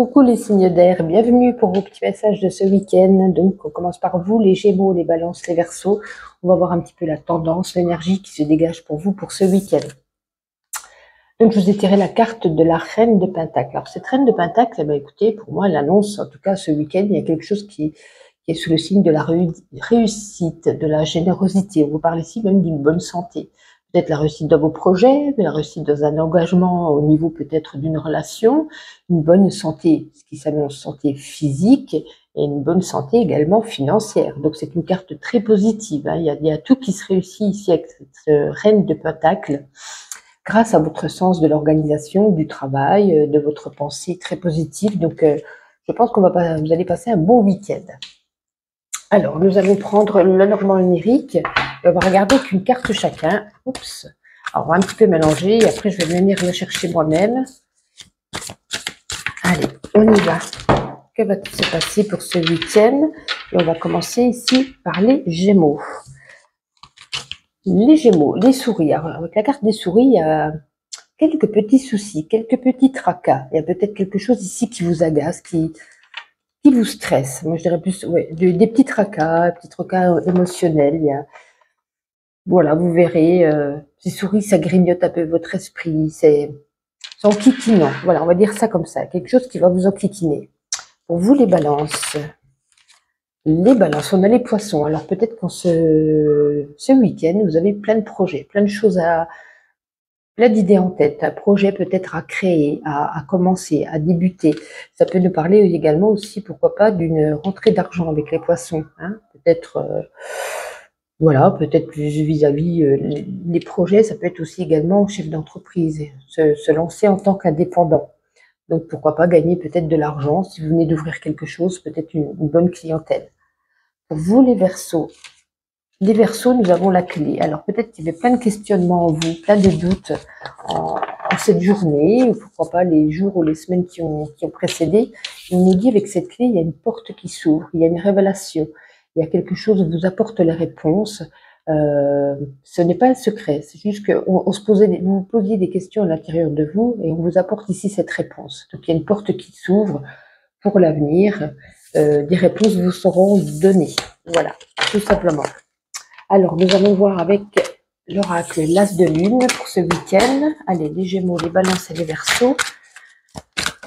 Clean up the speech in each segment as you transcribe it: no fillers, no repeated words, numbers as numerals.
Coucou les signes d'air, bienvenue pour vos petits messages de ce week-end. Donc on commence par vous les Gémeaux, les Balances, les Verseaux. On va voir un petit peu la tendance, l'énergie qui se dégage pour vous pour ce week-end. Donc je vous ai tiré la carte de la Reine de Pentacle. Alors cette Reine de Pentacle, eh bien, écoutez, pour moi elle annonce, en tout cas ce week-end, il y a quelque chose qui est sous le signe de la réussite, de la générosité. On vous parle ici même d'une bonne santé. Peut-être la réussite dans vos projets, la réussite dans un engagement au niveau peut-être d'une relation, une bonne santé, ce qui s'annonce santé physique, et une bonne santé également financière. Donc c'est une carte très positive, hein. Il y a tout qui se réussit ici avec cette Reine de Pentacle, grâce à votre sens de l'organisation, du travail, de votre pensée très positive. Donc je pense vous allez passer un bon week-end. Alors, nous allons prendre le Normand onirique. On va regarder qu'une carte chacun. Oups. Alors, on va un petit peu mélanger. Et après, je vais venir le chercher moi-même. Allez, on y va. Que va-t-il se passer pour ce week-end? Et on va commencer ici par les Gémeaux. Les Gémeaux, les souris. Alors, avec la carte des souris, il y a quelques petits soucis, quelques petits tracas. Il y a peut-être quelque chose ici qui vous agace, qui vous stresse. Moi, je dirais plus des petits tracas émotionnels. Il y a, voilà, vous verrez, ces souris, ça grignote un peu votre esprit. C'est enquiquinant. Voilà, on va dire ça comme ça. Quelque chose qui va vous enquiquiner. Pour vous, les Balances. Les Balances, on a les Poissons. Alors, peut-être qu'en ce week-end, vous avez plein de projets, plein de choses plein d'idées en tête, un projet peut-être à créer, à commencer, à débuter. Ça peut nous parler également aussi, pourquoi pas, d'une rentrée d'argent avec les Poissons, hein. Peut-être, voilà, peut-être plus vis-à-vis les projets, ça peut être aussi également chef d'entreprise, se lancer en tant qu'indépendant. Donc pourquoi pas gagner peut-être de l'argent, si vous venez d'ouvrir quelque chose, peut-être une bonne clientèle. Pour vous les Verseaux, nous avons la clé. Alors peut-être qu'il y avait plein de questionnements en vous, plein de doutes en cette journée, ou pourquoi pas les jours ou les semaines qui ont précédé. On nous dit avec cette clé, il y a une porte qui s'ouvre, il y a une révélation, il y a quelque chose qui vous apporte les réponses. Ce n'est pas un secret, c'est juste que vous vous posiez des questions à l'intérieur de vous et on vous apporte ici cette réponse. Donc il y a une porte qui s'ouvre pour l'avenir, des réponses vous seront données. Voilà, tout simplement. Alors, nous allons voir avec l'oracle l'As de Lune pour ce week-end. Allez, les Gémeaux, les Balances et les Verseaux.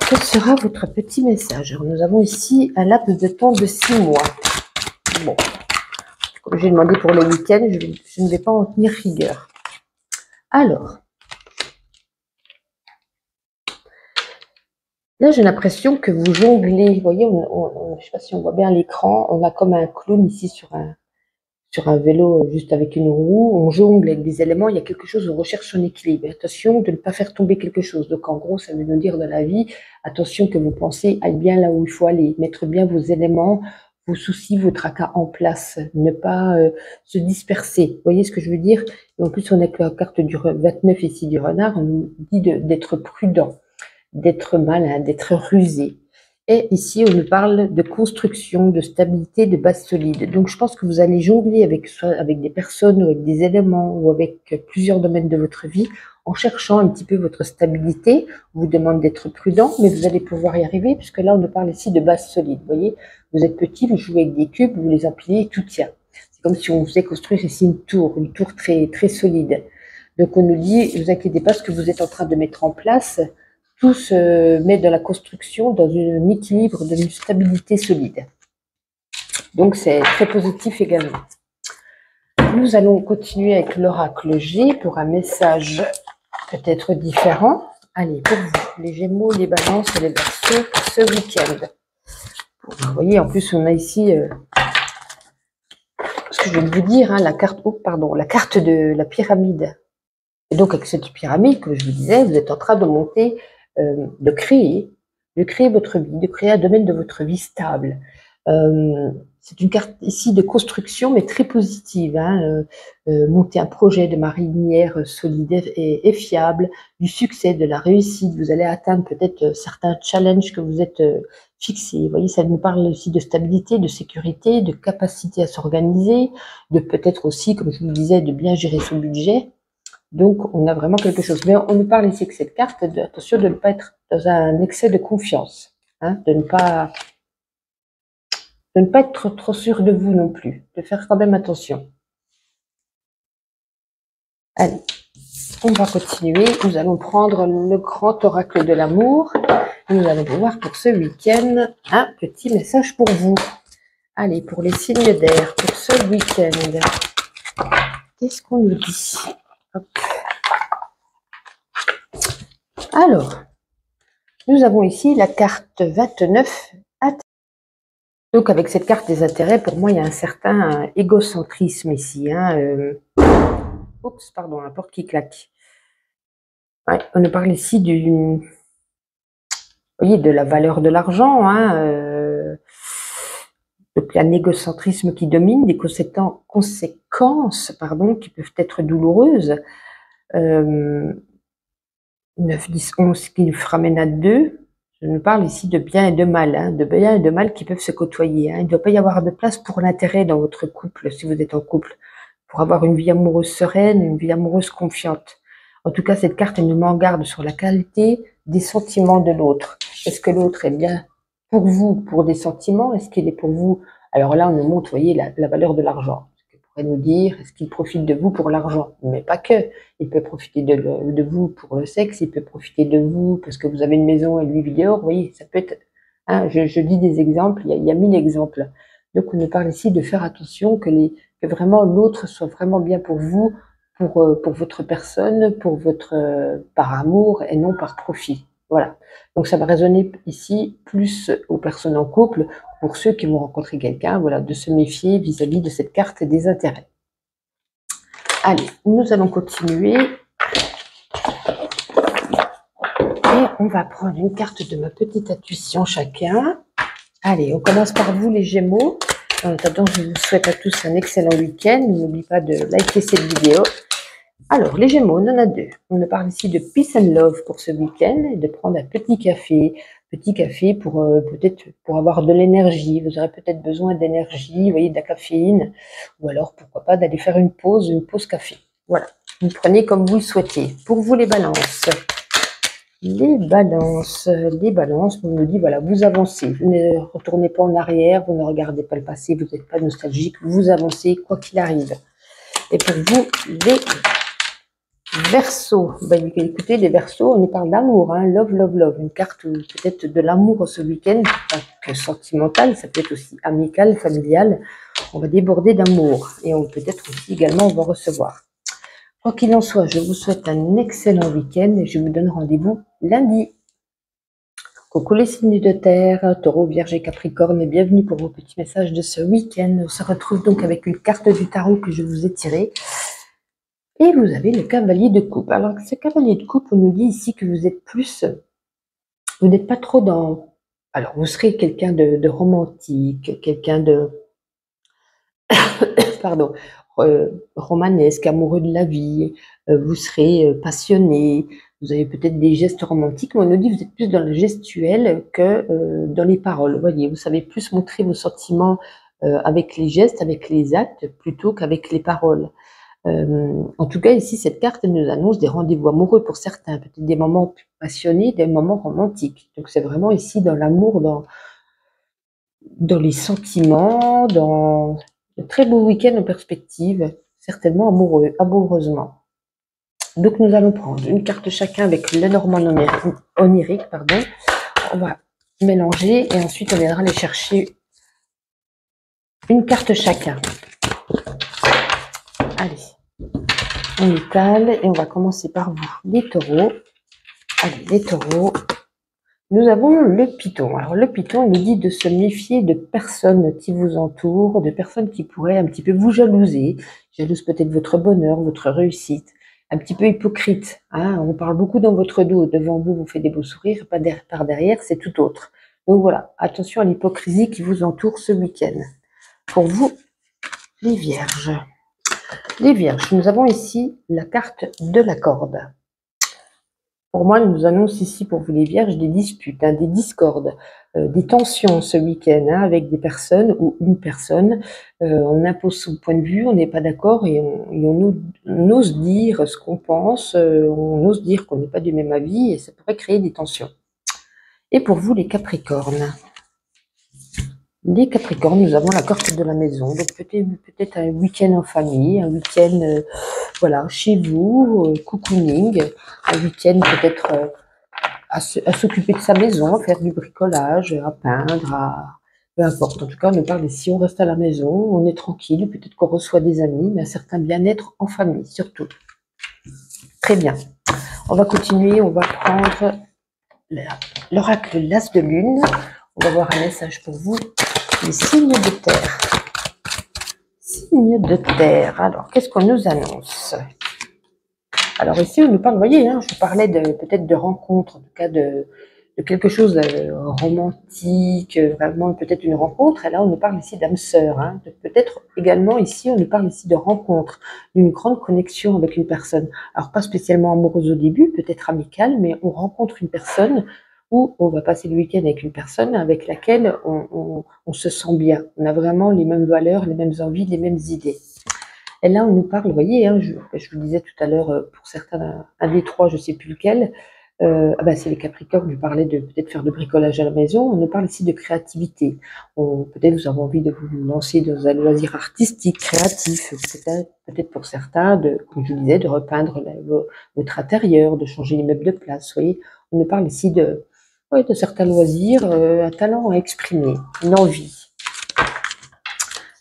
Quel sera votre petit message? Alors, nous avons ici un laps de temps de 6 mois. Bon, comme j'ai demandé pour le week-end, je ne vais pas en tenir rigueur. Alors, là, j'ai l'impression que vous jonglez. Vous voyez, je ne sais pas si on voit bien l'écran, on a comme un clown ici sur un vélo juste avec une roue, on jongle avec des éléments, il y a quelque chose, on recherche son équilibre. Attention de ne pas faire tomber quelque chose. Donc en gros, ça veut nous dire dans la vie, attention que vos pensées aillent bien là où il faut aller, mettre bien vos éléments, vos soucis, vos tracas en place, ne pas se disperser. Vous voyez ce que je veux dire? Et en plus, on a que la carte du 29 ici du renard, on nous dit d'être prudent, d'être malin, d'être rusé. Et ici, on nous parle de construction, de stabilité, de base solide. Donc, je pense que vous allez jongler avec des personnes ou avec des éléments ou avec plusieurs domaines de votre vie en cherchant un petit peu votre stabilité. On vous demande d'être prudent, mais vous allez pouvoir y arriver puisque là, on nous parle ici de base solide. Vous voyez, vous êtes petit, vous jouez avec des cubes, vous les empilez, tout tient. C'est comme si on vous faisait construire ici une tour très, très solide. Donc, on nous dit, ne vous inquiétez pas, ce que vous êtes en train de mettre en place, tout se met dans la construction, dans un équilibre, dans une stabilité solide. Donc, c'est très positif également. Nous allons continuer avec l'oracle G pour un message peut-être différent. Allez, pour vous, les Gémeaux, les Balances et les Verseaux ce week-end. Vous voyez, en plus, on a ici, ce que je viens de vous dire, hein, la carte de la pyramide. Et donc, avec cette pyramide, comme je vous disais, vous êtes en train de monter, de créer votre vie, de créer un domaine de votre vie stable. C'est une carte ici de construction, mais très positive, hein, monter un projet de marinière solide et fiable, du succès, de la réussite. Vous allez atteindre peut-être certains challenges que vous êtes fixés. Vous voyez, ça nous parle aussi de stabilité, de sécurité, de capacité à s'organiser, de peut-être aussi, comme je vous le disais, de bien gérer son budget. Donc, on a vraiment quelque chose. Mais on nous parle ici que cette carte, attention de ne pas être dans un excès de confiance. hein, de ne pas être trop sûr de vous non plus, de faire quand même attention. Allez, on va continuer. Nous allons prendre le grand oracle de l'amour. Nous allons voir pour ce week-end un petit message pour vous. Allez, pour les signes d'air, pour ce week-end, qu'est-ce qu'on nous dit? Hop. Alors, nous avons ici la carte 29. Donc, avec cette carte des intérêts, pour moi, il y a un certain égocentrisme ici. Hein, oups, pardon, la porte qui claque. Ouais, on nous parle ici du, voyez, de la valeur de l'argent. Hein, donc, il y a un égocentrisme qui domine, des conséquences pardon, qui peuvent être douloureuses. 9, 10, 11 qui nous ramène à 2. Je nous parle ici de bien et de mal, hein, de bien et de mal qui peuvent se côtoyer. Hein. Il ne doit pas y avoir de place pour l'intérêt dans votre couple, si vous êtes en couple, pour avoir une vie amoureuse sereine, une vie amoureuse confiante. En tout cas, cette carte, elle nous met en garde sur la qualité des sentiments de l'autre. Est-ce que l'autre est bien pour vous, pour des sentiments? Est-ce qu'il est pour vous? Alors là, on nous montre, vous voyez, la valeur de l'argent. Ce qu'on pourrait nous dire, est-ce qu'il profite de vous pour l'argent? Mais pas que. Il peut profiter de vous pour le sexe, il peut profiter de vous parce que vous avez une maison et lui vit dehors. Vous voyez, ça peut être... Hein, je dis des exemples, il y a 1000 exemples. Donc, on nous parle ici de faire attention que vraiment l'autre soit vraiment bien pour vous, pour votre personne, pour votre par amour et non par profit. Voilà. Donc ça va résonner ici plus aux personnes en couple, pour ceux qui vont rencontrer quelqu'un, voilà, de se méfier vis-à-vis de cette carte des intérêts. Allez, nous allons continuer. Et on va prendre une carte de ma petite intuition chacun. Allez, on commence par vous les Gémeaux. En attendant, je vous souhaite à tous un excellent week-end. N'oubliez pas de liker cette vidéo. Alors, les Gémeaux, on en a 2. On nous parle ici de peace and love pour ce week-end et de prendre un petit café. Petit café pour peut-être pour avoir de l'énergie. Vous aurez peut-être besoin d'énergie, vous voyez, de la caféine. Ou alors, pourquoi pas, d'aller faire une pause café. Voilà. Vous prenez comme vous le souhaitez. Pour vous, les balances. Les balances, on nous dit, voilà, vous avancez, vous ne retournez pas en arrière, vous ne regardez pas le passé, vous n'êtes pas nostalgique, vous avancez quoi qu'il arrive. Et pour vous, les Verseaux, ben, écoutez, les Verseaux, on nous parle d'amour, hein, love, love, love, une carte peut-être de l'amour ce week-end, pas que sentimental, ça peut être aussi amical, familial, on va déborder d'amour, et on peut-être aussi également on va recevoir. Quoi qu'il en soit, je vous souhaite un excellent week-end et je vous donne rendez-vous lundi. Coucou les signes de terre, Taureau, Vierge et Capricorne, et bienvenue pour vos petits messages de ce week-end. On se retrouve donc avec une carte du tarot que je vous ai tirée. Et vous avez le cavalier de coupe. Alors, ce cavalier de coupe, on nous dit ici que vous êtes plus... Vous n'êtes pas trop dans... Alors, vous serez quelqu'un de romantique, quelqu'un de... Pardon, romanesque, amoureux de la vie, vous serez passionné, vous avez peut-être des gestes romantiques, mais on nous dit que vous êtes plus dans le gestuel que dans les paroles. Vous voyez, vous savez plus montrer vos sentiments avec les gestes, avec les actes, plutôt qu'avec les paroles. En tout cas, ici, cette carte nous annonce des rendez-vous amoureux pour certains, peut-être des moments passionnés, des moments romantiques. Donc, c'est vraiment ici dans l'amour, dans les sentiments, dans de très beaux week-ends en perspective, certainement amoureusement. Donc nous allons prendre une carte chacun avec le Normand onirique, pardon. On va mélanger et ensuite on viendra aller chercher une carte chacun. Allez, on étale et on va commencer par vous, les taureaux. Allez, les taureaux. Nous avons le python. Alors le python nous dit de se méfier de personnes qui vous entourent, de personnes qui pourraient un petit peu vous jalouser, jalousent peut-être votre bonheur, votre réussite, un petit peu hypocrite. Hein, on parle beaucoup dans votre dos, devant vous, vous faites des beaux sourires, par derrière, c'est tout autre. Donc voilà, attention à l'hypocrisie qui vous entoure ce week-end. Pour vous, les vierges. Les vierges, nous avons ici la carte de la corde. Pour moi, elle nous annonce ici, pour vous les vierges, des disputes, hein, des discordes, des tensions ce week-end hein, avec des personnes ou une personne. On impose son point de vue, on n'est pas d'accord et on ose dire ce qu'on pense, on ose dire qu'on n'est pas du même avis et ça pourrait créer des tensions. Et pour vous, les Capricornes. Les Capricornes, nous avons la carte de la maison. Donc peut-être un week-end en famille, un week-end voilà, chez vous, cocooning, un week-end peut-être à s'occuper de sa maison, à faire du bricolage, à peindre, peu importe. En tout cas, on nous parle ici, on reste à la maison, on est tranquille, peut-être qu'on reçoit des amis, mais un certain bien-être en famille, surtout. Très bien. On va continuer, on va prendre l'oracle l'As de Lune. On va voir un message pour vous. Les signes de terre. Signes de terre. Alors, qu'est-ce qu'on nous annonce? Alors ici, on nous parle, vous voyez, hein, je parlais peut-être de rencontre, en tout cas de quelque chose de romantique, vraiment peut-être une rencontre. Et là, on nous parle ici d'âme sœur. Hein, peut-être également ici, on nous parle ici de rencontre, d'une grande connexion avec une personne. Alors pas spécialement amoureuse au début, peut-être amicale, mais on rencontre une personne où on va passer le week-end avec une personne avec laquelle on se sent bien. On a vraiment les mêmes valeurs, les mêmes envies, les mêmes idées. Et là, on nous parle, vous voyez, hein, je vous disais tout à l'heure, pour certains, un des trois, je ne sais plus lequel, c'est les Capricornes, je parlais de peut-être faire de bricolage à la maison, on nous parle ici de créativité. Peut-être vous avez envie de vous lancer dans un loisir artistique, créatif, peut-être pour certains, comme je vous disais, de repeindre votre intérieur, de changer les meubles de place, vous voyez. On nous parle ici de certains loisirs, un talent à exprimer, une envie.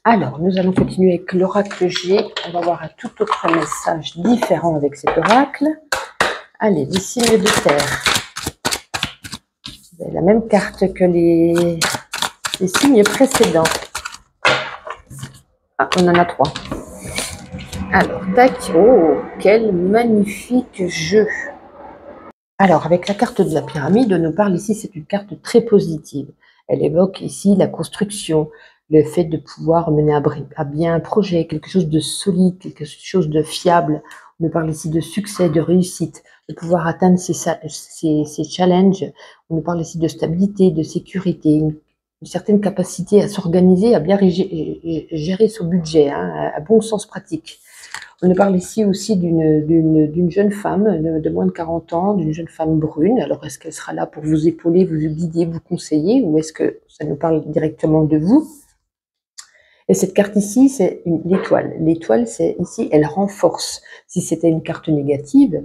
Alors, nous allons continuer avec l'oracle G. On va voir un tout autre message différent avec cet oracle. Allez, les signes de terre. Vous avez la même carte que les signes précédents. Ah, on en a 3. Alors, tac. Oh, quel magnifique jeu. Alors, avec la carte de la pyramide, on nous parle ici, c'est une carte très positive. Elle évoque ici la construction, le fait de pouvoir mener à bien un projet, quelque chose de solide, quelque chose de fiable. On nous parle ici de succès, de réussite, de pouvoir atteindre ces challenges. On nous parle ici de stabilité, de sécurité, une certaine capacité à s'organiser, à bien gérer son budget, hein, à bon sens pratique. On nous parle ici aussi d'une jeune femme de moins de 40 ans, d'une jeune femme brune. Alors, est-ce qu'elle sera là pour vous épauler, vous guider, vous conseiller, ou est-ce que ça nous parle directement de vous? Et cette carte ici, c'est l'étoile. L'étoile, c'est ici, elle renforce. Si c'était une carte négative,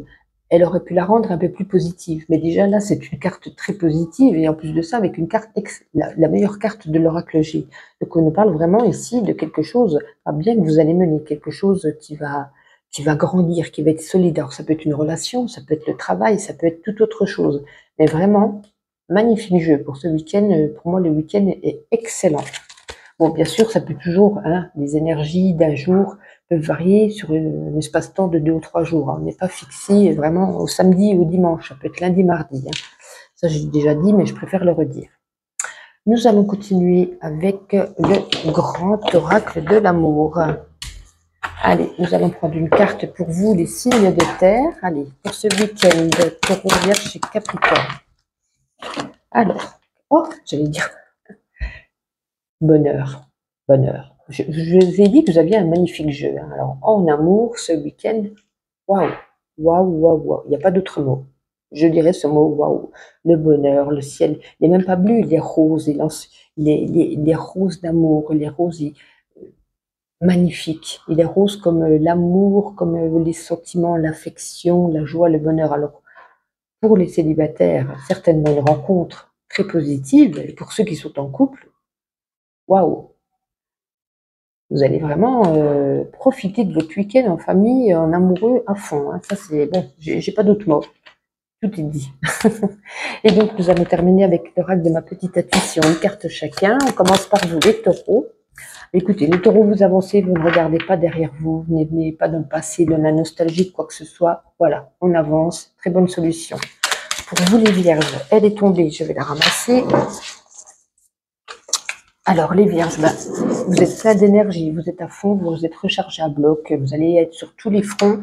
elle aurait pu la rendre un peu plus positive. Mais déjà là, c'est une carte très positive et en plus de ça, avec une carte la meilleure carte de l'oracle G. Donc on nous parle vraiment ici de quelque chose, bien que vous allez mener quelque chose qui va grandir, qui va être solide. Alors ça peut être une relation, ça peut être le travail, ça peut être toute autre chose. Mais vraiment, magnifique jeu pour ce week-end. Pour moi, le week-end est excellent. Bon, bien sûr, ça peut toujours, hein, les énergies d'un jour peuvent varier sur un espace-temps de 2 ou 3 jours. Hein. On n'est pas fixé vraiment au samedi ou au dimanche. Ça peut être lundi, mardi. Hein. Ça, j'ai déjà dit, mais je préfère le redire. Nous allons continuer avec le grand oracle de l'amour. Allez, nous allons prendre une carte pour vous, les signes de terre. Allez, pour ce week-end, Taureau, Vierge et Capricorne. Alors, j'allais dire bonheur, bonheur. Je vous ai dit que vous aviez un magnifique jeu. Hein. Alors, en amour, ce week-end, waouh, waouh, waouh, waouh. Il n'y a pas d'autre mot. Je dirais ce mot, waouh. Le bonheur, le ciel. Il n'est même pas bleu, il est rose. Il est rose d'amour, il est rose magnifique. Il est rose comme l'amour, comme les sentiments, l'affection, la joie, le bonheur. Alors, pour les célibataires, certainement une rencontre très positive. Et pour ceux qui sont en couple, waouh. Vous allez vraiment profiter de votre week-end en famille, en amoureux à fond. Hein. Ça, c'est bon, j'ai pas d'autres mots. Tout est dit. Et donc, nous allons terminer avec l'oracle de ma petite intuition. Une carte chacun. On commence par vous, les taureaux. Écoutez, les taureaux, vous avancez, vous ne regardez pas derrière vous, vous n'êtes pas dans le passé, dans la nostalgie, quoi que ce soit. Voilà, on avance. Très bonne solution. Pour vous, les vierges, elle est tombée. Je vais la ramasser. Alors, les vierges, vous êtes plein d'énergie, vous êtes à fond, vous êtes rechargé à bloc, vous allez être sur tous les fronts.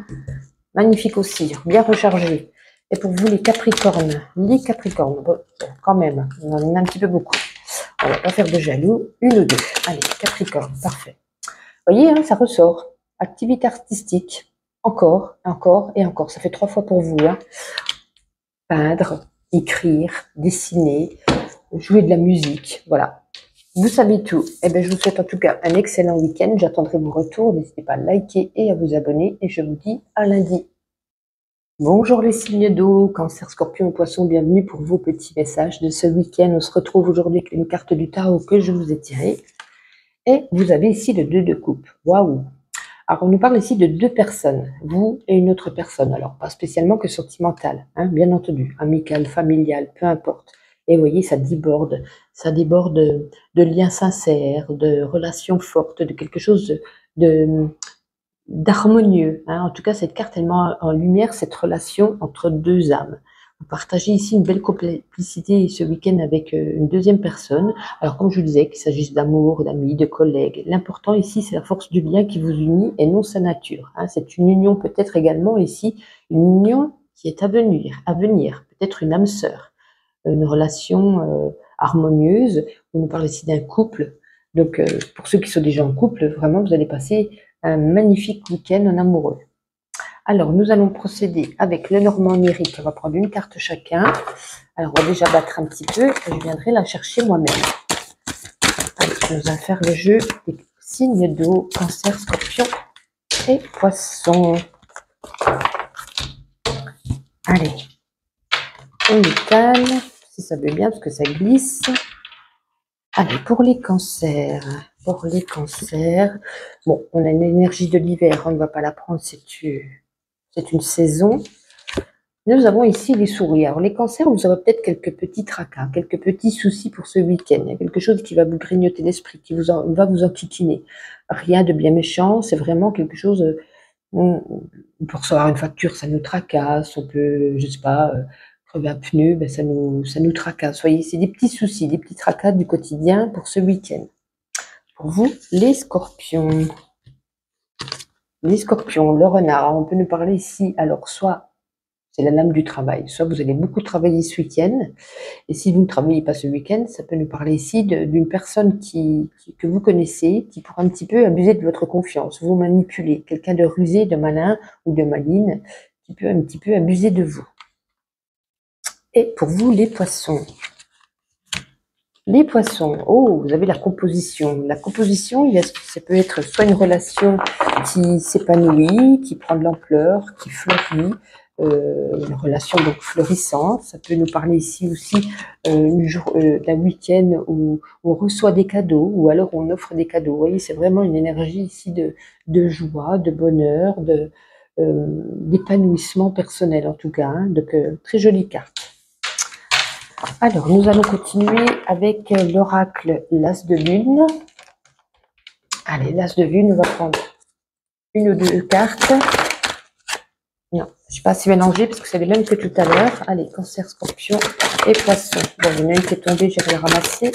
Magnifique aussi, bien rechargé. Et pour vous, les capricornes, bon, quand même, on en a un petit peu beaucoup. On va pas faire de jaloux, une ou deux. Allez, capricorne, parfait. Vous voyez, hein, ça ressort. Activité artistique, encore, encore et encore. Ça fait 3 fois pour vous. Hein. Peindre, écrire, dessiner, jouer de la musique, voilà. Vous savez tout. Eh bien, je vous souhaite en tout cas un excellent week-end. J'attendrai vos retours. N'hésitez pas à liker et à vous abonner. Et je vous dis à lundi. Bonjour les signes d'eau, Cancer, Scorpion et Poisson, bienvenue pour vos petits messages de ce week-end. On se retrouve aujourd'hui avec une carte du tarot que je vous ai tirée. Et vous avez ici le 2 de coupe. Waouh! Alors, on nous parle ici de deux personnes, vous et une autre personne. Alors, pas spécialement que sentimentale, hein, bien entendu, amicale, familiale, peu importe. Et vous voyez, ça déborde de liens sincères, de relations fortes, de quelque chose d'harmonieux. Hein. En tout cas, cette carte, elle met en lumière cette relation entre deux âmes. Vous partagez ici une belle complicité ce week-end avec une deuxième personne. Alors, comme je vous disais, qu'il s'agisse d'amour, d'amis, de collègues, l'important ici, c'est la force du lien qui vous unit et non sa nature. Hein. C'est une union peut-être également ici, une union qui est à venir, peut-être une âme sœur, une relation harmonieuse. On nous parle ici d'un couple. Donc, pour ceux qui sont déjà en couple, vraiment, vous allez passer un magnifique week-end en amoureux. Alors, nous allons procéder avec le Normand Lyrique. On va prendre une carte chacun. Alors, on va déjà battre un petit peu et je viendrai la chercher moi-même. Alors, nous allons faire le jeu des signes d'eau, Cancer, Scorpion et Poisson. Allez, on étale, si ça veut bien, parce que ça glisse. Allez, pour les cancers, bon, on a une énergie de l'hiver, on ne va pas la prendre, c'est une saison. Nous avons ici les souris. Alors, les cancers, vous aurez peut-être quelques petits tracas, quelques petits soucis pour ce week-end. Il y a quelque chose qui va vous grignoter l'esprit, qui va vous enquiquiner. Rien de bien méchant, c'est vraiment quelque chose... pour recevoir une facture, ça nous tracasse, on peut, je sais pas... crever un pneu, ben ça nous tracasse. Voyez, c'est des petits soucis, des petits tracas du quotidien pour ce week-end. Pour vous, les scorpions. Les scorpions, le renard, on peut nous parler ici, alors soit c'est la lame du travail, soit vous allez beaucoup travailler ce week-end, et si vous ne travaillez pas ce week-end, ça peut nous parler ici d'une personne que vous connaissez, qui pourra un petit peu abuser de votre confiance, vous manipuler, quelqu'un de rusé, de malin ou de maline, qui peut un petit peu abuser de vous. Et pour vous, les poissons. Les poissons, oh, vous avez la composition. La composition, ça peut être soit une relation qui s'épanouit, qui prend de l'ampleur, qui fleurit, une relation donc florissante. Ça peut nous parler ici aussi d'un week-end où on reçoit des cadeaux ou alors on offre des cadeaux. Vous voyez, c'est vraiment une énergie ici de joie, de bonheur, d'épanouissement personnel en tout cas. Hein, donc, très jolie carte. Alors, nous allons continuer avec l'oracle l'As de Lune. Allez, l'As de Lune, on va prendre une ou deux cartes. Non, je ne suis pas assez mélangée parce que c'est les mêmes que tout à l'heure. Allez, Cancer, Scorpion et Poisson. Bon, il y en a une qui est tombée, je vais la ramasser.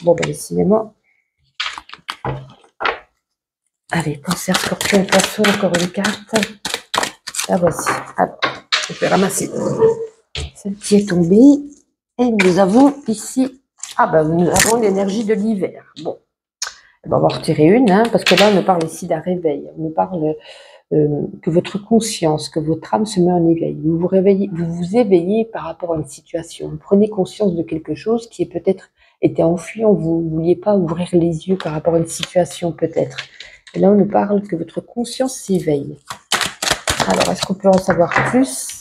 Bon, ben, décidément. Allez, Cancer, Scorpion et Poisson, encore une carte. La voici. Alors, je vais ramasser celle qui est tombée. Et nous avons ici, nous avons l'énergie de l'hiver. Bon, on va en retirer une, hein, parce que là, on nous parle ici d'un réveil. On nous parle que votre conscience, que votre âme se met en éveil. Vous vous éveillez par rapport à une situation. Vous prenez conscience de quelque chose qui est peut-être était enfui, vous ne vouliez pas ouvrir les yeux par rapport à une situation peut-être. Et là, on nous parle que votre conscience s'éveille. Alors, est-ce qu'on peut en savoir plus ?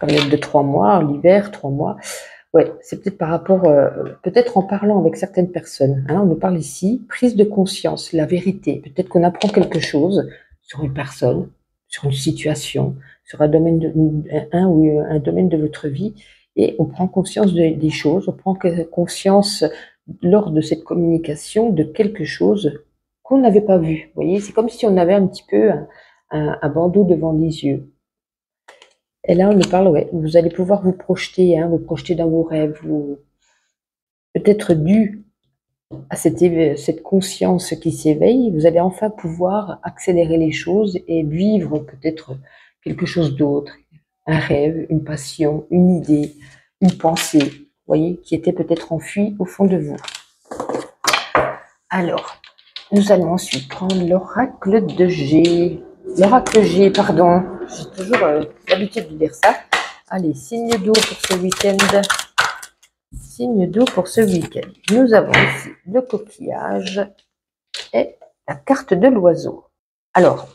Période de 3 mois, l'hiver, 3 mois. Ouais, c'est peut-être par rapport, peut-être en parlant avec certaines personnes. Hein, on nous parle ici, prise de conscience, la vérité. Peut-être qu'on apprend quelque chose sur une personne, sur une situation, sur un domaine un domaine de votre vie, et on prend conscience des choses, on prend conscience lors de cette communication de quelque chose qu'on n'avait pas vu. Vous voyez, c'est comme si on avait un petit peu un bandeau devant les yeux. Et là, on nous parle, ouais, vous allez pouvoir vous projeter dans vos rêves, peut-être dû à cette conscience qui s'éveille, vous allez enfin pouvoir accélérer les choses et vivre peut-être quelque chose d'autre, un rêve, une passion, une idée, une pensée, vous voyez, qui était peut-être enfuie au fond de vous. Alors, nous allons ensuite prendre l'oracle de G. L'oracle G, pardon, j'ai toujours l'habitude de dire ça. Allez, signe d'eau pour ce week-end. Signe d'eau pour ce week-end. Nous avons ici le coquillage et la carte de l'oiseau. Alors,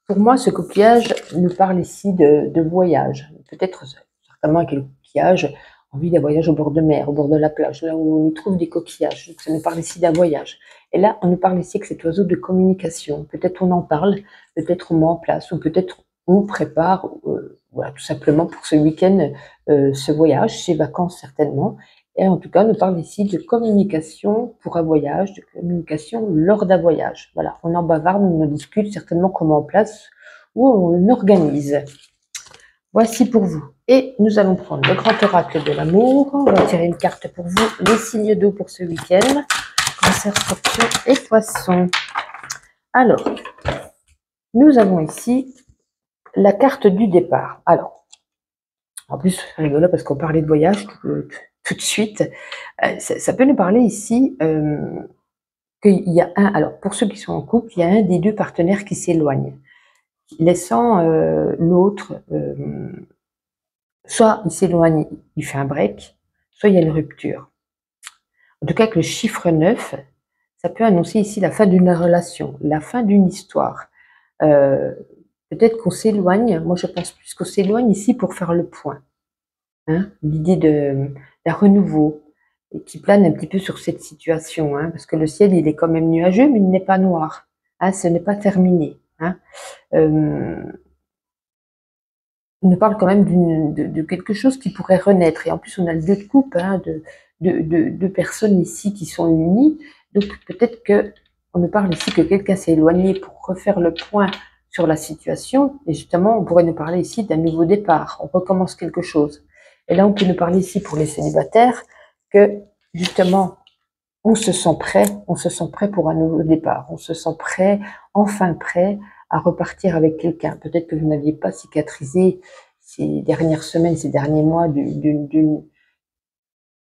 pour moi, ce coquillage nous parle ici de voyage. Peut-être certainement avec le coquillage, envie d'un voyage au bord de mer, au bord de la plage, là où on y trouve des coquillages. Donc, ça nous parle ici d'un voyage. Et là, on nous parle ici avec cet oiseau de communication. Peut-être on en parle, peut-être on met en place, ou peut-être on prépare, voilà, tout simplement pour ce week-end, ce voyage, ces vacances certainement. Et en tout cas, on nous parle ici de communication pour un voyage, de communication lors d'un voyage. Voilà, on en bavarde, on en discute certainement comment on place ou on organise. Voici pour vous. Et nous allons prendre le grand oracle de l'amour. On va tirer une carte pour vous, les signes d'eau pour ce week-end. Cancer, Scorpion et Poisson. Alors, nous avons ici la carte du départ. Alors, en plus, c'est rigolo parce qu'on parlait de voyage tout de suite. Ça peut nous parler ici qu'il y a alors pour ceux qui sont en couple, il y a un des deux partenaires qui s'éloigne, laissant l'autre, soit il s'éloigne, il fait un break, soit il y a une rupture. En tout cas, avec le chiffre 9, ça peut annoncer ici la fin d'une relation, la fin d'une histoire. Peut-être qu'on s'éloigne, moi je pense plus qu'on s'éloigne ici pour faire le point. Hein, l'idée d'un renouveau et qui plane un petit peu sur cette situation, hein, parce que le ciel il est quand même nuageux, mais il n'est pas noir. Hein, ce n'est pas terminé. Hein. On nous parle quand même de quelque chose qui pourrait renaître. Et en plus, on a le 2 de coupe, hein, de personnes ici qui sont unies. Donc peut-être que on nous parle ici que quelqu'un s'est éloigné pour refaire le point sur la situation. Et justement, on pourrait nous parler ici d'un nouveau départ. On recommence quelque chose. Et là, on peut nous parler ici pour les célibataires que justement, on se sent prêt pour un nouveau départ. On se sent prêt, enfin prêt à repartir avec quelqu'un. Peut-être que vous n'aviez pas cicatrisé ces dernières semaines, ces derniers mois d'une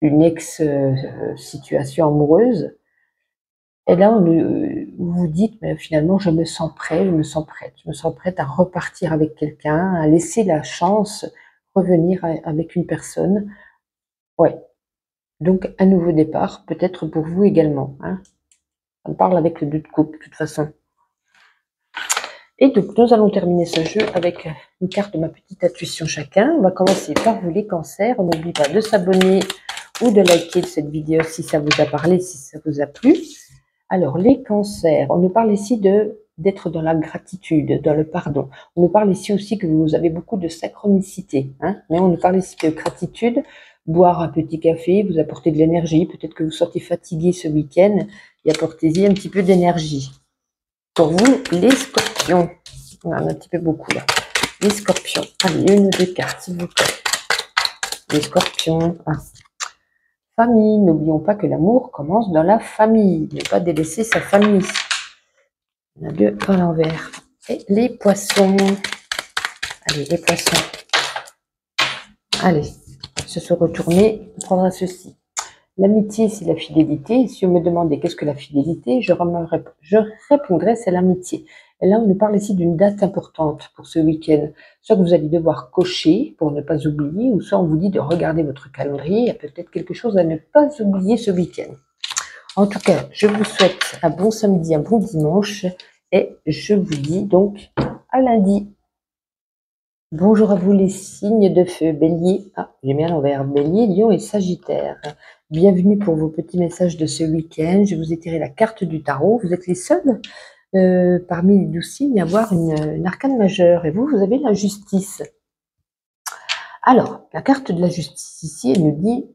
ex-situation amoureuse. Et là, vous vous dites, mais finalement, je me sens prêt, je me sens prête à repartir avec quelqu'un, à laisser la chance revenir avec une personne. Ouais. Donc, un nouveau départ, peut-être pour vous également. Hein. On parle avec le 2 de coupe, de toute façon. Et donc, nous allons terminer ce jeu avec une carte de ma petite intuition chacun. On va commencer par vous, les cancers. On n'oublie pas de s'abonner ou de liker cette vidéo si ça vous a parlé, si ça vous a plu. Alors, les cancers, on nous parle ici d'être dans la gratitude, dans le pardon. On nous parle ici aussi que vous avez beaucoup de synchronicité, hein, mais on nous parle ici de gratitude, boire un petit café, vous apporter de l'énergie, peut-être que vous sortez fatigué ce week-end, et apportez-y un petit peu d'énergie. Pour vous, les scorpions, on en a un petit peu beaucoup là, les scorpions, allez, une ou deux cartes s'il vous plaît. Les scorpions, famille, n'oublions pas que l'amour commence dans la famille, ne pas délaisser sa famille. On a deux à l'envers. Et les poissons. Allez, les poissons. Allez, se retourner, on prendra ceci. L'amitié, c'est la fidélité. Si on me demandait qu'est-ce que la fidélité, je répondrais c'est l'amitié. Et là, on nous parle ici d'une date importante pour ce week-end. Soit que vous allez devoir cocher pour ne pas oublier, ou soit on vous dit de regarder votre calendrier. Il y a peut-être quelque chose à ne pas oublier ce week-end. En tout cas, je vous souhaite un bon samedi, un bon dimanche et je vous dis donc à lundi. Bonjour à vous les signes de feu, Bélier, j'ai mis à l'envers, Bélier, Lion et Sagittaire. Bienvenue pour vos petits messages de ce week-end. Je vous ai tiré la carte du tarot. Vous êtes les seuls parmi les 12 signes à avoir une arcane majeure et vous avez la justice. Alors, la carte de la justice ici, elle nous dit,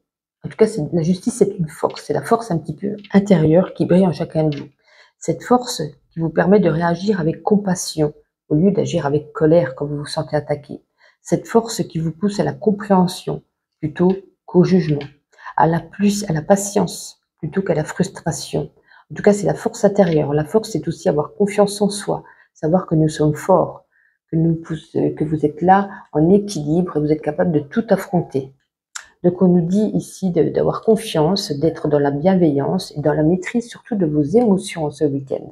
en tout cas, la justice, c'est une force. C'est la force un petit peu intérieure qui brille en chacun de vous. Cette force qui vous permet de réagir avec compassion au lieu d'agir avec colère quand vous vous sentez attaqué. Cette force qui vous pousse à la compréhension plutôt qu'au jugement, à la patience plutôt qu'à la frustration. En tout cas, c'est la force intérieure. La force, c'est aussi avoir confiance en soi, savoir que nous sommes forts, que vous êtes là en équilibre et vous êtes capable de tout affronter. Donc on nous dit ici d'avoir confiance, d'être dans la bienveillance et dans la maîtrise surtout de vos émotions ce week-end.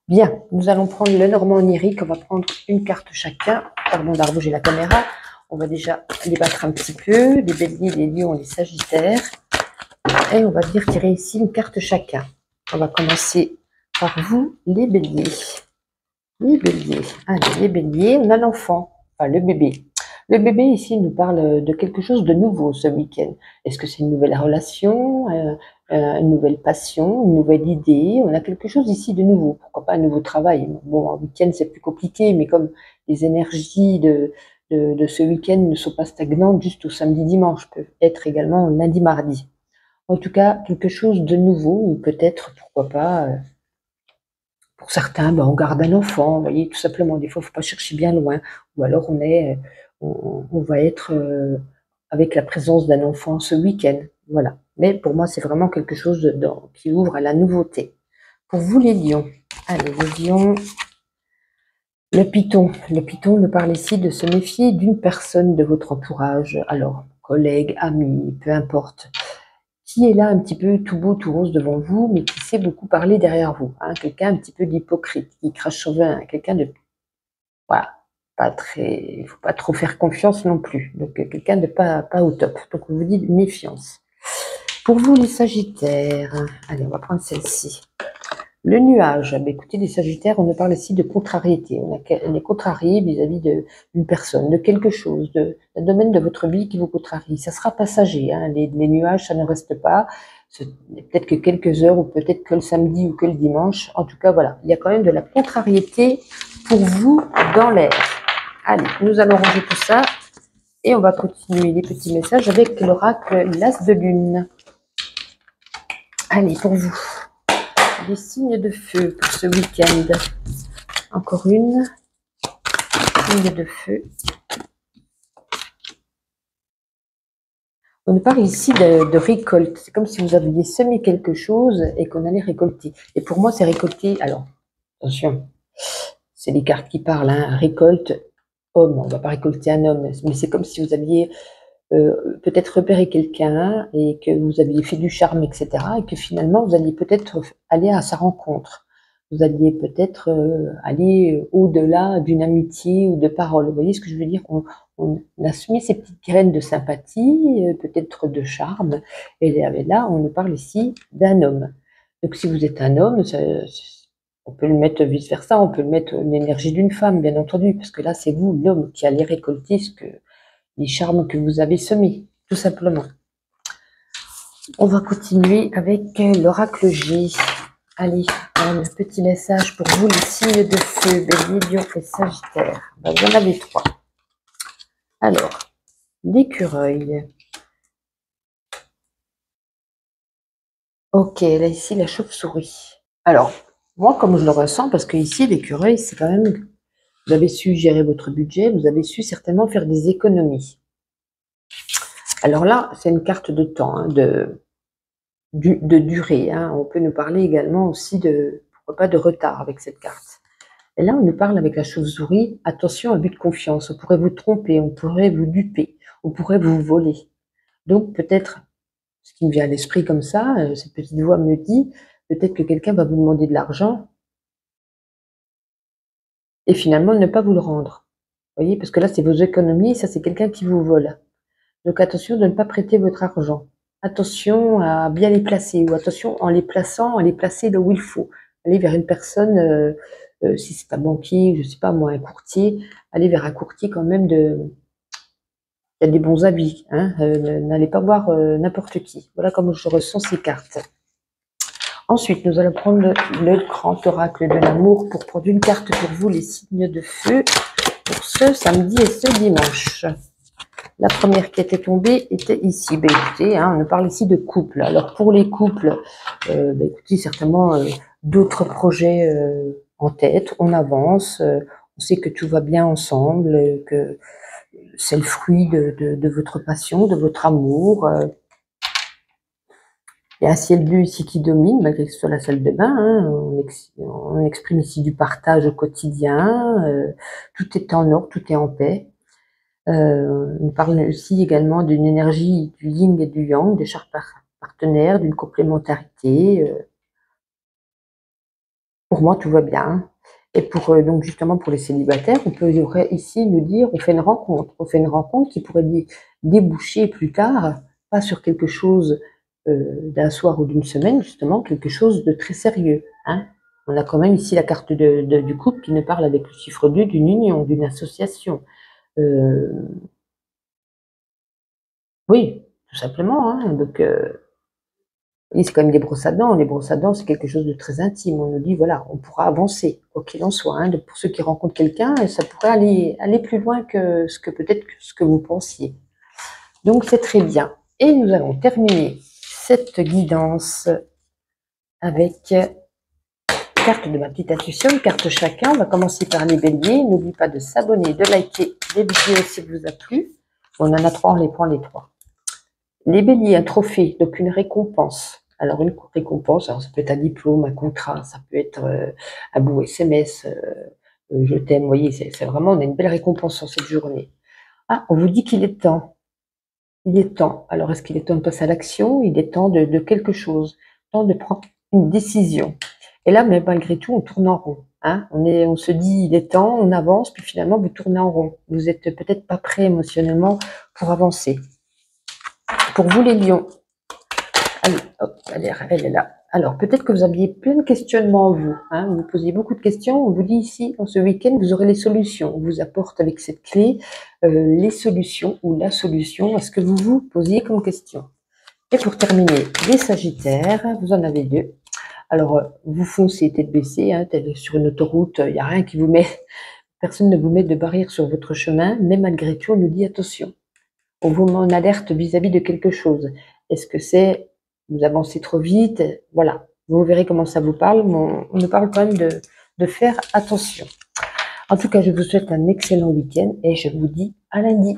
Bien, nous allons prendre le Normand onirique. On va prendre une carte chacun. Pardon d'avoir bougé la caméra. On va déjà les battre un petit peu. Les béliers, les lions, les sagittaires. Et on va venir tirer ici une carte chacun. On va commencer par vous, les béliers. Les béliers. Allez, les béliers, on a l'enfant. Enfin, le bébé. Le bébé ici nous parle de quelque chose de nouveau ce week-end. Est-ce que c'est une nouvelle relation, une nouvelle passion, une nouvelle idée? On a quelque chose ici de nouveau. Pourquoi pas un nouveau travail? Bon, un week-end c'est plus compliqué, mais comme les énergies de ce week-end ne sont pas stagnantes juste au samedi-dimanche, peuvent être également lundi-mardi. En tout cas, quelque chose de nouveau, ou peut-être, pourquoi pas, pour certains, ben, on garde un enfant, vous voyez, tout simplement. Des fois, il ne faut pas chercher bien loin. Ou alors, on va être avec la présence d'un enfant ce week-end. Voilà. Mais pour moi, c'est vraiment quelque chose qui ouvre à la nouveauté. Pour vous, les lions. Allez, les lions. Le python. Le python nous parle ici de se méfier d'une personne de votre entourage. Alors, collègue, ami, peu importe, qui est là un petit peu tout beau, tout rose devant vous, mais qui sait beaucoup parler derrière vous. Hein, quelqu'un un petit peu d'hypocrite, qui crache sur vin, quelqu'un de... Voilà, pas très... Il ne faut pas trop faire confiance non plus. Donc, quelqu'un de pas au top. Donc, on vous dit méfiance. Pour vous, les sagittaires, allez, on va prendre celle-ci. Le nuage, ben écoutez, les sagittaires, on nous parle ici de contrariété. On est contrarié vis-à-vis d'une personne, de quelque chose, d'un domaine de votre vie qui vous contrarie. Ça sera passager, hein. Les nuages, ça ne reste pas. Peut-être que quelques heures, ou peut-être que le samedi ou que le dimanche. En tout cas, voilà, il y a quand même de la contrariété pour vous dans l'air. Allez, nous allons ranger tout ça et on va continuer les petits messages avec l'oracle l'As de Lune. Allez, pour vous. Des signes de feu pour ce week-end. Encore une. Signe de feu. On nous parle ici de récolte. C'est comme si vous aviez semé quelque chose et qu'on allait récolter. Et pour moi, c'est récolter. Alors, attention, c'est les cartes qui parlent. Hein. Récolte, homme. On ne va pas récolter un homme. Mais c'est comme si vous aviez peut-être repéré quelqu'un et que vous aviez fait du charme, etc. Et que finalement, vous alliez peut-être aller à sa rencontre. Vous alliez peut-être aller au-delà d'une amitié ou de paroles. Vous voyez ce que je veux dire? On a semé ces petites graines de sympathie, peut-être de charme. Et là, on nous parle ici d'un homme. Donc, si vous êtes un homme, on peut le mettre vice-versa, on peut le mettre l'énergie d'une femme, bien entendu, parce que là, c'est vous, l'homme, qui allez récolter les charmes que vous avez semés, tout simplement. On va continuer avec l'oracle G. Allez, un petit message pour vous, les signes de feu, Bélier, Lion et Sagittaire. Ben, vous en avez 3. Alors, l'écureuil. Ok, là ici, la chauve-souris. Alors, moi, comme je le ressens, parce que ici, l'écureuil, c'est quand même... Vous avez su gérer votre budget, vous avez su certainement faire des économies. Alors là, c'est une carte de temps, hein, de durée. Hein. On peut nous parler également aussi pourquoi pas de retard avec cette carte. Et là, on nous parle avec la chauve-souris, attention à but de confiance. On pourrait vous tromper, on pourrait vous duper, on pourrait vous voler. Donc peut-être, ce qui me vient à l'esprit comme ça, cette petite voix me dit, peut-être que quelqu'un va vous demander de l'argent et finalement ne pas vous le rendre. Vous voyez, parce que là, c'est vos économies, ça c'est quelqu'un qui vous vole. Donc attention de ne pas prêter votre argent. Attention à bien les placer, ou attention en les plaçant, à les placer là où il faut. Aller vers une personne, si c'est un banquier, je sais pas moi, un courtier, aller vers un courtier quand même il y a des bons avis. Hein, n'allez pas voir n'importe qui. Voilà comment je ressens ces cartes. Ensuite, nous allons prendre le grand oracle de l'amour pour prendre une carte pour vous, les signes de feu, pour ce samedi et ce dimanche. La première qui était tombée était ici. Ben, écoutez, hein, on nous parle ici de couple. Alors pour les couples, ben, écoutez, certainement d'autres projets en tête. On avance, on sait que tout va bien ensemble, que c'est le fruit de votre passion, de votre amour. Il y a un ciel bleu ici qui domine, malgré que ce soit la salle de bain. Hein, on exprime ici du partage au quotidien. Tout est en ordre, tout est en paix. On parle aussi également d'une énergie du yin et du yang, des chars partenaires, d'une complémentarité. Pour moi, tout va bien. Hein. Et pour donc justement pour les célibataires, on peut ici nous dire, on fait une rencontre. On fait une rencontre qui pourrait déboucher plus tard, pas sur quelque chose d'un soir ou d'une semaine, justement, quelque chose de très sérieux. Hein. On a quand même ici la carte du couple qui nous parle avec le chiffre 2 d'une union, d'une association. Oui, tout simplement. Hein. Donc, oui, c'est quand même des brosses à dents. Les brosses à dents, c'est quelque chose de très intime. On nous dit, voilà, on pourra avancer, quoi qu'il en soit. Hein. Pour ceux qui rencontrent quelqu'un, ça pourrait aller plus loin que ce que peut-être ce que vous pensiez. Donc, c'est très bien. Et nous allons terminer cette guidance avec carte de ma petite intuition, une carte chacun. On va commencer par les béliers. N'oublie pas de s'abonner, de liker les vidéos si ça vous a plu. On en a 3, on les prend les 3. Les béliers, un trophée, donc une récompense. Alors une récompense, alors ça peut être un diplôme, un contrat, ça peut être un beau SMS, je t'aime, vous voyez, c'est vraiment, on a une belle récompense sur cette journée. Ah, on vous dit qu'il est temps. Il est temps. Alors est-ce qu'il est temps de passer à l'action? Il est temps de quelque chose, temps de prendre une décision. Et là, mais malgré tout, on tourne en rond. Hein. On se dit, il est temps, on avance, puis finalement, vous tournez en rond. Vous êtes peut-être pas prêt émotionnellement pour avancer. Pour vous, les lions, allez, hop, elle est là. Alors, peut-être que vous aviez plein de questionnements, vous. Hein, vous posiez beaucoup de questions. On vous dit ici, dans ce week-end, vous aurez les solutions. On vous apporte avec cette clé les solutions ou la solution à ce que vous vous posiez comme question. Et pour terminer, les sagittaires, vous en avez 2. Alors, vous foncez tête baissée, hein, sur une autoroute, il n'y a rien qui vous met, personne ne vous met de barrière sur votre chemin, mais malgré tout, on nous dit attention. On vous met en alerte vis-à-vis de quelque chose. Est-ce que c'est vous avancez trop vite? Voilà, vous verrez comment ça vous parle, mais on nous parle quand même de faire attention. En tout cas, je vous souhaite un excellent week-end et je vous dis à lundi.